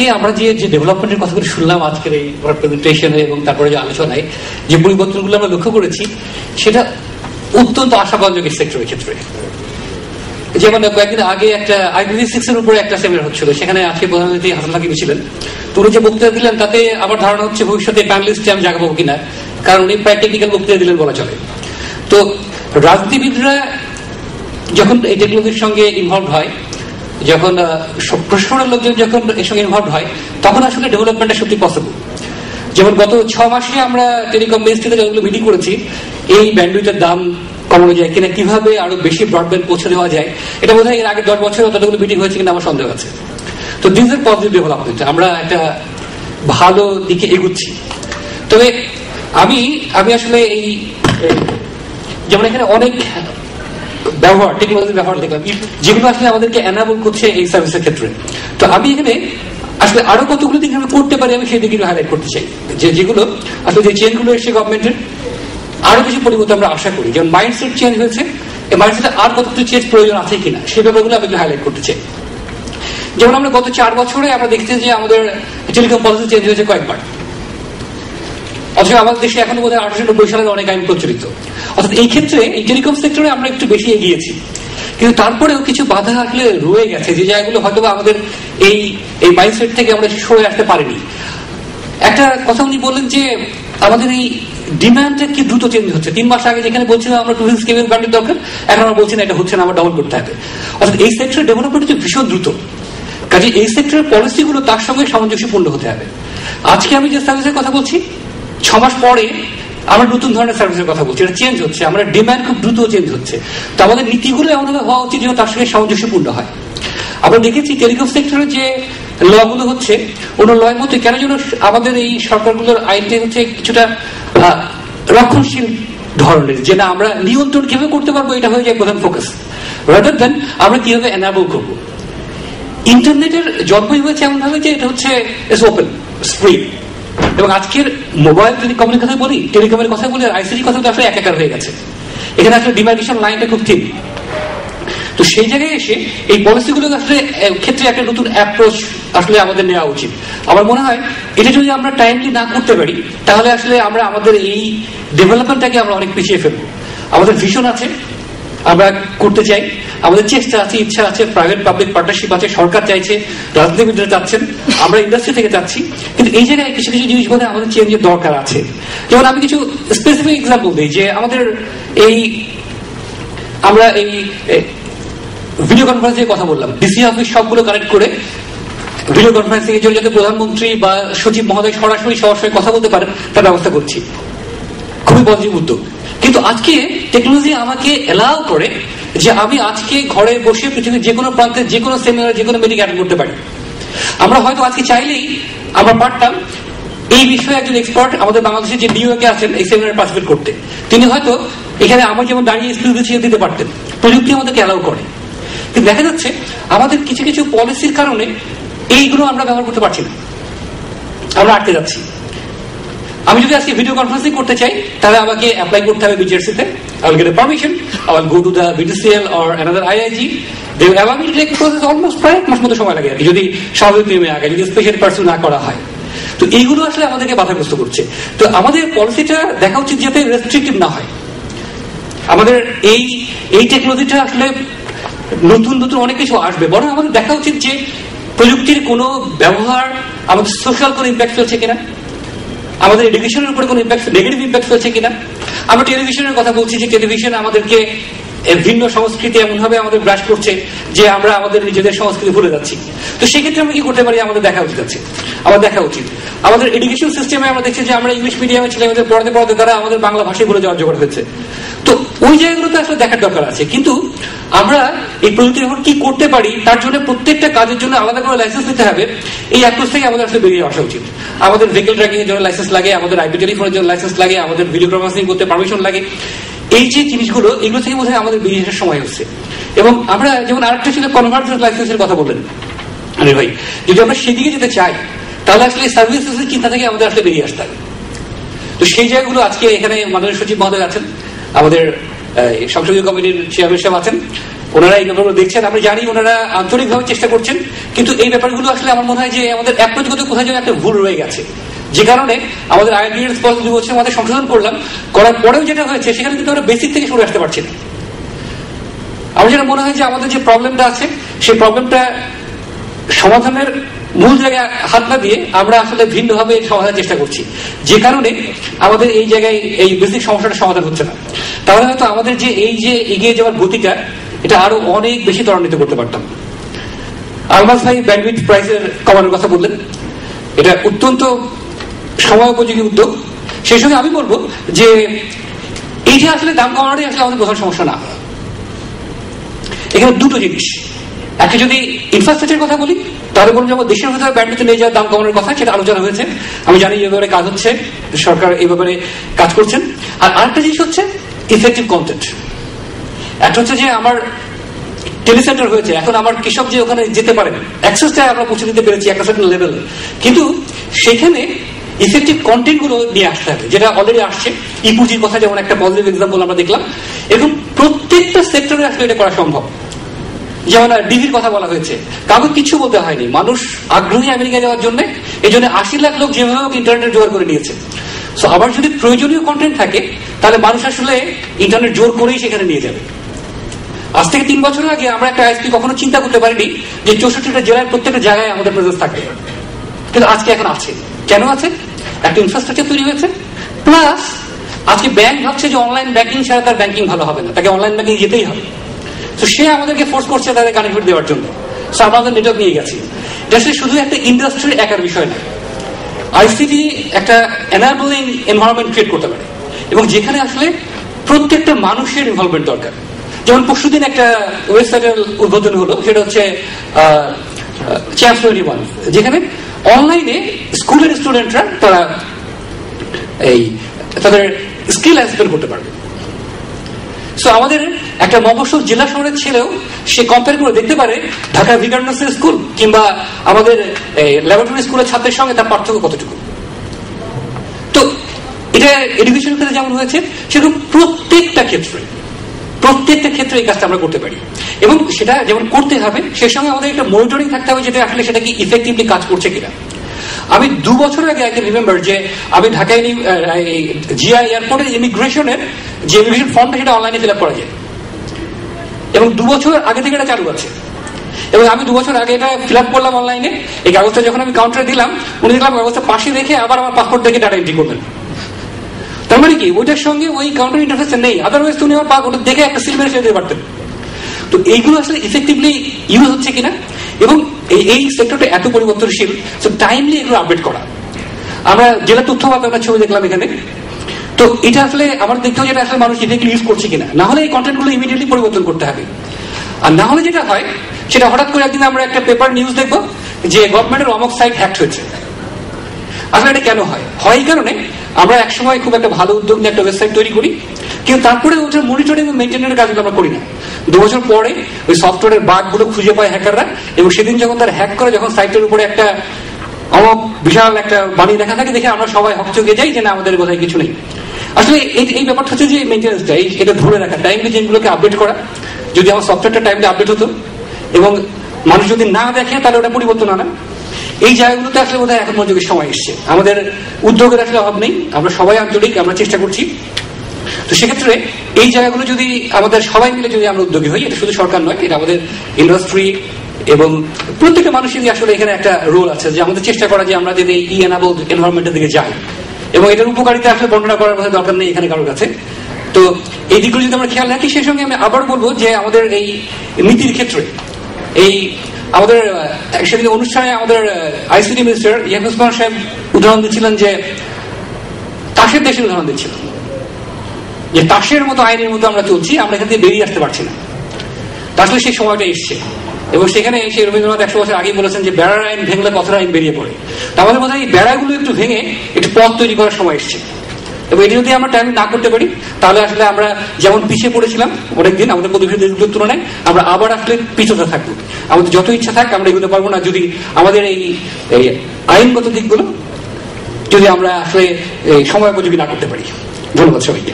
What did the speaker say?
আজকে আমরা যে ডেভেলপমেন্টের কথাগুলো শুনলাম আজকের এই প্রেজেন্টেশনে এবং তারপরে যে আলোচনায় যে পরিবর্তনগুলো আমরা লক্ষ্য করেছি সেটা অত্যন্ত আশাবাদজনক সেক্টরের ক্ষেত্রে। যেমন কয়েকদিন আগে একটা IPv6 এর উপরে একটা সেমিনার হচ্ছিল, সেখানে আজকে প্রধানমন্ত্রী হাসান হাকিমি ছিলেন। উনি যে বক্তৃতা দিলেন তাতে আমার ধারণা হচ্ছে ভবিষ্যতে প্যানেলিস্টে আমি জায়গা পাবো কিনা, কারণ উনি প্রায় টেকনিক্যাল বক্তৃতা দিলেন বলা চলে। তো রাজনীতিবিদরা যখন এই টেকনোলজির সঙ্গে ইনভলভ হয়, যখন প্রশাসনের লোকজন যখন এর সঙ্গে ইনভলভ হয়, তখন আসলে ডেভেলপমেন্টটা সত্যি পসিবল। যেমন গত 6 মাসে আমরা টেলিকম মিনিস্ট্রিতে যতগুলো মিটিং করেছি, এই ব্যান্ডউইথের দাম কমানো যায় কিনা, কিভাবে আরো বেশি ব্রডব্যান্ড পৌঁছে দেওয়া যায়, এটা বোধহয় এর আগে 10 বছর ততগুলো মিটিং হয়েছে কিনা আমার সন্দেহ আছে। তো দিস ইজ পজিটিভ ডেভেলপমেন্ট, আমরা একটা ভালো দিকে এগুচ্ছি। তবে আমি আসলে এই যেমন এখানে অনেক ব্যবহার, টেকনোলজির ব্যবহার দেখলাম যেগুলো আসলে আমাদেরকে এনাবল করছে এই সার্ভিসের ক্ষেত্রে। তো আমি এখানে আসলে আরো কতগুলো দিক আমরা করতে পারি আমি সেই দিকে হাইলাইট করতে চাই, যেগুলো আসলে যে চেঞ্জগুলো এসছে গভর্নমেন্টের, আরো কিছু পরিবর্তন আমরা আশা করি। যেমন মাইন্ডসেট চেঞ্জ হয়েছে, এই মাইন্ডসেটে আর কতটুকু চেঞ্জ প্রয়োজন আছে কিনা সেই ব্যাপারগুলো আমি হাইলাইট করতে চাই। যেমন আমরা গত 4 বছরে আমরা দেখছি যে আমাদের টেলিকম পলিসি চেঞ্জ হয়েছে কয়েকবার, অথচ আমাদের দেশে এখনো বোধ হয় 1890 সালের অনেক আইন প্রচলিত। অর্থাৎ এই ক্ষেত্রে এই টেলিকম সেক্টরে আমরা একটু বেশি এগিয়েছি, কিন্তু তারপরেও কিছু বাধা আসলে রয়ে গেছে, যে জায়গাগুলো হয়তো আমাদের এই মাইন্ডসেট থেকে আমরা সরে আসতে পারিনি। একটা কথা উনি বললেন যে আমাদের এই ডিমান্ডটা কি দ্রুত চেঞ্জ হচ্ছে। 3 মাস আগে যেখানে বলছিলাম আমরা 2 কেবিল ব্যান্ডের দরকার, এখন আমরা বলছি না এটা হচ্ছে না, আমরা ডবল করতে হবে। অর্থাৎ এই সেক্টরের ডেভেলপমেন্ট হচ্ছে ভীষণ দ্রুত, কাজে এই সেক্টরের পলিসিগুলো তার সঙ্গে সামঞ্জস্যপূর্ণ হতে হবে। আজকে আমি যে সার্ভিসের কথা বলছি, 6 মাস পরে আমরা নতুন ধরনের সার্ভিসের কথা বলছি, এটা চেঞ্জ হচ্ছে, আমরা ডিমান্ড খুব দ্রুত চেঞ্জ হচ্ছে। তো আমাদের নীতিগুলো এমনভাবে হওয়া উচিত যেন তার সঙ্গে সামঞ্জস্যপূর্ণ হয়। আমরা দেখেছি টেলিকম সেক্টরে যে লগুলো হচ্ছে, অন্য লয়ের মধ্যে কেন যেন আমাদের এই সরকারগুলোর আইনটা হচ্ছে কিছুটা রক্ষণশীল ধরনের, যে না আমরা নিয়ন্ত্রণ কিভাবে করতে পারবো এটা হয়ে যায় প্রধান ফোকাস, রাদার দেন আমরা কিভাবে এনাবল করবো। ইন্টারনেটের জন্মই হয়েছে এমন ভাবে যে এটা হচ্ছে ওপেন, ফ্রি, এবং আজকের মোবাইল কমিউনিকেশন কথা বলি, টেলিকমের কথা বলি, আর আইসিটি কথা আসলে একাকার হয়ে গেছে। এখানে আসলে ডিমার্কেশন লাইনটা খুব থিন। তো সেই জায়গায় এসে এই পলিসিগুলো আসলে ক্ষেত্রে একটা নতুন অ্যাপ্রোচ আসলে আমাদের নেওয়া উচিত। আমার মনে হয় এটা যদি আমরা টাইমলি না করতে পারি, তাহলে আসলে আমরা আমাদের এই ডেভেলপমেন্টটাকে আমরা অনেক পিছিয়ে ফেলবো। আমাদের ভিশন আছে, আমরা করতে চাই, আমাদের চেষ্টা আছে, ইচ্ছা আছে, প্রাইভেট পাবলিক পার্টনারশিপ আছে, সরকার চাইছে, রাজনীতিবিদরা চাচ্ছেন, আমরা ইন্ডাস্ট্রি থেকে চাচ্ছি, কিন্তু এই জায়গায় কিছু কিছু জিনিস বোধহয় আমাদের চেঞ্জের দরকার আছে। যেমন আমি কিছু স্পেসিফিক এক্সাম্পল দিই, যে আমাদের আমরা এই ভিডিও কনফারেন্সের কথা বললাম, ডিসি অফিস সবগুলো কানেক্ট করে ভিডিও কনফারেন্সিং এর জন্য যাতে প্রধানমন্ত্রী বা সচিব মহোদয় সরাসরি সবার সঙ্গে কথা বলতে পারেন তার ব্যবস্থা করছি, খুবই পজিটিভ উদ্যোগ। কিন্তু আজকে টেকনোলজি আমাকে এলাও করে যে আমি আজকে ঘরে বসে পৃথিবীর যে কোনো প্রান্তে যে কোনো সেমিনার, যে কোনো মিটিং অ্যাটেন্ড করতে পারি। আমরা হয়তো আজকে চাইলেই আমরা পারতাম এই বিষয়ে একজন এক্সপার্ট আমাদের বাংলাদেশে যে নিউইয়র্কে আছেন এই সেমিনারে পার্টিসিপেট করতে, তিনি হয়তো এখানে আমার যেমন দাঁড়িয়ে স্পিচ দিতে পারতেন, প্রযুক্তি আমাদেরকে অ্যালাউ করে। কিন্তু দেখা যাচ্ছে আমাদের কিছু কিছু পলিসির কারণে এইগুলো আমরা ব্যবহার করতে পারছি না, আমরা আটকে যাচ্ছি। আমি যদি আজকে ভিডিও কনফারেন্সিং করতে চাই, তাহলে আমাকে অ্যাপ্লাই করতে হবে বিটিআরসিতে, I will get a permission, I will go to the BTCL or another IIG, they will allow me to take a process almost প্রায় 1 মাস মতো সময় লাগে আর কি, যদি স্বাভাবিক নিয়মে আগে, যদি স্পেশাল পার্সন না করা হয়। তো এইগুলো আসলে আমাদেরকে বাধাগ্রস্ত করছে। তো আমাদের পলিসিটা দেখা উচিত যাতে রেস্ট্রিকটিভ না হয়। আমাদের এই টেকনোলজিটা আসলে নতুন নতুন অনেক কিছু আসবে, বরং আমাদের দেখা উচিত যে প্রযুক্তির কোনো ব্যবহার আমাদের সোশ্যাল কোনো ইম্প্যাক্ট ফেলছে কিনা, আমাদের এডুকেশনের উপরে কোনো নেগেটিভ ইম্প্যাক্ট ফেলছে কিনা। আমরা টেলিভিশনের কথা বলছি যে টেলিভিশন আমাদেরকে ভিন্ন সংস্কৃতি এমনভাবে আমাদের গ্রাস করছে যে আমরা আমাদের নিজেদের সংস্কৃতি ভুলে যাচ্ছি। তো সেক্ষেত্রে আমরা কি করতে পারি, আমাদের দেখা উচিত আছে, আমাদের দেখা উচিত। আমাদের এডুকেশন সিস্টেমে আমরা দেখছি যে আমরা ইংলিশ মিডিয়ামে ছেলেমেয়েদের পড়াতে তারা আমাদের বাংলা ভাষায় ভুলে যাওয়ার জোগাড় হয়েছে। তো ওই জায়গাগুলোতে আসলে দেখার দরকার আছে। কিন্তু আমরা এই প্রযুক্তির উপর কি করতে পারি তার জন্য প্রত্যেকটা কাজের জন্য আলাদা করে লাইসেন্স নিতে হবে, এই অ্যাপ্রোচ থেকে আমাদের আসলে বেরিয়ে আসা উচিত। আমাদের ভেহিকল ট্র্যাকিং এর জন্য লাইসেন্স লাগে, আমাদের আইপি টেলিফোনের জন্য লাইসেন্স লাগে, আমাদের ভিডিও কনফারেন্সিং করতে পারমিশন লাগে। এই যে জিনিসগুলো, এগুলো থেকে বোধহয় আমাদের বেরিয়ে আসার সময় হচ্ছে। এবং আমরা যেমন আরেকটা ছিল কনভার্জেন্স লাইসেন্সের কথা বললেন আরে ভাই, যদি আমরা সেদিকে যেতে চাই তাহলে আসলে সার্ভিসেসের চিন্তা থেকে আমাদের আসলে বেরিয়ে আসতে হবে। তো সেই জায়গাগুলো আজকে এখানে মাননীয় সচিব মহোদয় আছেন, আমাদের সংসদীয় কমিটির চেয়ারম্যান সাহেব আছেন, ওনারা এই ব্যাপারগুলো দেখছেন, আমরা জানি ওনারা আন্তরিকভাবে চেষ্টা করছেন, কিন্তু এই ব্যাপারগুলো আসলে আমার মনে হয় যে আমাদের অ্যাপ্রোচগত কোথায় যেন একটা ভুল রয়ে গেছে, যে কারণে আমাদের আইএলটিএস 2 বছর আমাদের সংশোধন করলাম, করার পরেও যেটা হয়েছে সেখানে কিন্তু আমরা বেসিক থেকে সরে আসতে পারছি না। আমার যেটা মনে হয় যে আমাদের যে প্রবলেমটা আছে সেই প্রবলেমটা সমাধানের মূল জায়গায় হাত না দিয়ে আমরা আসলে ভিন্নভাবে সমাধানের চেষ্টা করছি, যে কারণে আমাদের এই জায়গায় এই বেসিক সমস্যাটা সমাধান হচ্ছে না। তাহলে হয়তো আমাদের যে এই যে এগিয়ে যাওয়ার গতিটা এটা আরো অনেক বেশি ত্বরান্বিত করতে পারতাম। আলমাস ভাই ব্যান্ডউইথ প্রাইসের কমানোর কথা বললেন, এটা অত্যন্ত সময় উপযোগী উদ্যোগ। সেই সঙ্গে আমি বলবো যে এই যে আসলে দাম কমানোটাই আসলে আমাদের প্রধান সমস্যা না। এখানে দুটো জিনিস, একটা যদি ইনফ্রাস্ট্রাকচার কথা বলি তাহলে বলুন যেমন দেশের ভিতরে ব্যান্ডউইথ নিয়ে যাওয়ার দাম কমানোর কথা, সেটা আলোচনা হয়েছে, আমি জানি এই ব্যাপারে কাজ হচ্ছে, সরকার এই ব্যাপারে কাজ করছেন। আর আরেকটা জিনিস হচ্ছে ইফেক্টিভ কন্টেন্ট। একটা হচ্ছে যে আমার টেলিসেন্টার হয়েছে, এখন আমার কৃষক যে ওখানে যেতে পারেন, অ্যাক্সেসটা আমরা পৌঁছে দিতে পেরেছি একটা সার্টেন লেভেল, কিন্তু সেখানে ইফেক্টিভ কন্টেন্ট গুলো নিয়ে আসতে হবে, যেটা অলরেডি আসছে। ইপুজির কথা যেমন একটা পজিটিভ এক্সাম্পল আমরা দেখলাম, এবং প্রত্যেকটা সেক্টরে আসলে এটা করা সম্ভব। যেমন ডিভির কথা বলা হয়েছে, কাউকে কিছু বলতে হয়নি, মানুষ আগ্রহী আমেরিকা যাওয়ার জন্য, এই জন্য 80 লাখ লোক যেভাবে ইন্টারনেট জোগাড় করে নিয়েছে। সো আবার যদি প্রয়োজনীয় কন্টেন্ট থাকে তাহলে মানুষ আসলে ইন্টারনেট জোর করেই সেখানে নিয়ে যাবে। আজ থেকে 3 বছর আগে আমরা একটা আইএসপি কখনো চিন্তা করতে পারিনি যে 64টা জেলার প্রত্যেকটা জায়গায় আমাদের প্রেজেন্স থাকবে, কিন্তু আজকে এখন আছে। কেন আছে? একটা ইনফ্রাস্ট্রাকচার তৈরি হয়েছে, প্লাস আজকে ব্যাংক ভাবছে যে অনলাইন ব্যাংকিং ছাড়া তার ব্যাংকিং ভালো হবে না, তাকে অনলাইন ব্যাংকিং যেতেই হবে। তো সে আমাদেরকে ফোর্স করছে তাদের কানেক্টিভিটি দেওয়ার জন্য, সো আমরা আমাদের নেটওয়ার্ক নিয়ে গেছি। এটা শুধু একটা ইন্ডাস্ট্রির একার বিষয় না, আইসিটি একটা এনাবলিং এনভায়রনমেন্ট ক্রিয়েট করতে পারে, এবং যেখানে আসলে প্রত্যেকটা মানুষের ইনভলভমেন্ট দরকার। যেমন পরশুদিন একটা ওয়েবসাইটের উদ্বোধন হলো, সেটা হচ্ছে চ্যাম্পস 21, যেখানে অনলাইনে স্কুলের স্টুডেন্টরা তারা তাদের স্কিল এক্সপ্লেন করতে পারবে। সো আমাদের একটা মফস্বল জেলা শহরের ছেলেও সে কম্পেয়ার করে দেখতে পারে ঢাকা ভিকারুননিসা স্কুল কিংবা আমাদের ল্যাবরেটরি স্কুলের ছাত্রের সঙ্গে তার পার্থক্য কতটুকু। তো এটা এডুকেশন ক্ষেত্রে যেমন হয়েছে, সেরকম প্রত্যেকটা ক্ষেত্রে এই কাজটা আমরা করতে পারি, এবং সেটা যেমন করতে হবে সেই সঙ্গে আমাদের একটা মনিটরিং থাকতে হবে, যেটা আসলে সেটা কি ইফেক্টিভলি কাজ করছে কিনা। আমি 2 বছর আগে আই ক্যান রিমেম্বার যে আমি ঢাকায় জিআই এয়ারপোর্টের ইমিগ্রেশনের যে ইমিগ্রেশন ফর্মটা সেটা অনলাইনে ফিল আপ করা যায়, এবং 2 বছর আগে থেকে এটা চালু আছে। এবং আমি 2 বছর আগে এটা ফিল আপ করলাম অনলাইনে, এই কাগজটা যখন আমি কাউন্টারে দিলাম, উনি দেখলাম কাগজটা পাশে রেখে আবার আমার পাসপোর্ট দেখে ডাটা এন্ট্রি করবেন। তার মানে কি ওইটার সঙ্গে ওই কাউন্টার ইন্টারফেস নেই, আদারওয়াইজ তুমি আমার ওটা দেখে একটা সিল মেরে ফেলে দিতে পারতেন। তো এইগুলো আসলে ইফেক্টিভলি ইউজ হচ্ছে কিনা, এবং এই সেক্টরটা এত পরিবর্তনশীল, সো টাইমলি এগুলো আপডেট করা। আমরা জেলা তথ্য পাতার ছবি দেখলাম এখানে, তো এটা আসলে আমার দেখতে হবে যেটা আসলে মানুষ ইফেক্টলি ইউজ করছে কিনা, না হলে এই কন্টেন্টগুলো ইমিডিয়েটলি পরিবর্তন করতে হবে। আর না হলে যেটা হয় সেটা হঠাৎ করে একদিন আমরা একটা পেপার নিউজ দেখবো যে গভর্নমেন্টের অমুক সাইট হ্যাক হয়েছে। আসলে এটা কেন হয়? এই কারণে আমরা একসময় খুব একটা ভালো উদ্যোগ নিয়ে একটা ওয়েবসাইট তৈরি করি, কিন্তু তারপরে ওটার মনিটরিং এবং মেইনটেনেন্সের কাজগুলো আমরা করি না। 2 বছর পরে ওই সফটওয়্যারের বাগগুলো খুঁজে পায় হ্যাকাররা, এবং সেদিন যখন তারা হ্যাক করে, যখন সাইটের উপরে একটা অমুক বিশাল একটা বাণী লেখা থাকে, দেখে আমরা সবাই হকচকে যাই যে না, আমাদের বোধহয় কিছু নেই। আসলে এই ব্যাপারটা হচ্ছে যে মেইনটেনেন্সটা, এটা ধরে রাখা, টাইমলি জিনিসগুলোকে আপডেট করা। যদি আমার সফটওয়্যারটা টাইমলি আপডেট হতো এবং মানুষ যদি না দেখে তাহলে ওটা পরিবর্তন আনা, এই জায়গাগুলোতে আসলে বোধহয় এখন মনোযোগের সময় এসছে। আমাদের উদ্যোগের আসলে অভাব নেই, আমরা সবাই আন্তরিক, আমরা চেষ্টা করছি। তো সেক্ষেত্রে এই জায়গাগুলো যদি আমাদের সবাই মিলে যদি আমরা উদ্যোগী হই, এটা শুধু সরকার নয়, এটা আমাদের ইন্ডাস্ট্রি এবং প্রত্যেকটা মানুষেরই আসলে এখানে একটা রোল আছে, যে আমাদের চেষ্টা করা যে আমরা যদি এই এনাবলড এনভায়রনমেন্টের দিকে যাই, এবং এটার উপকারিতা আসলে বর্ণনা করার কথা দরকার নেই এখানে কারোর কাছে। তো এই দিকগুলো যদি আমরা খেয়াল রাখি, সেই সঙ্গে আমি আবার বলবো যে আমাদের এই নীতির ক্ষেত্রে এই আমাদের সেদিন অনুষ্ঠানে আমাদের আইসিটি মিনিস্টার ইয়াকুব উসমান সাহেব উদাহরণ দিচ্ছিলেন, যে তাসের দেশের উদাহরণ দিচ্ছিলেন, যে তাসের মতো আইনের মতো আমরা চলছি, আমরা এখান থেকে বেরিয়ে আসতে পারছি না। আসলে সেই সময়টা এসছে, এবং সেখানে সেই রবীন্দ্রনাথ 100 বছর আগেই বলেছেন যে বেড়ার আইন ভেঙলে পথের আইন বেরিয়ে পড়ে। আমাদের বোধ হয় এই বেড়াগুলো একটু ভেঙে একটু পথ তৈরি করার সময় এসছে, এবং এটা যদি আমরা টাইম না করতে পারি তাহলে আসলে আমরা যেমন পিছিয়ে পড়েছিলাম অনেকদিন আমাদের প্রতিবেশী দেশগুলোর তুলনায়, আমরা আবার আসলে পিছনে থাকবো। আমাদের যত ইচ্ছা থাক আমরা এগুলো পারবো না যদি আমাদের এই আইনগত দিকগুলো যদি আমরা আসলে সময় উপযোগী না করতে পারি। ধন্যবাদ সবাইকে।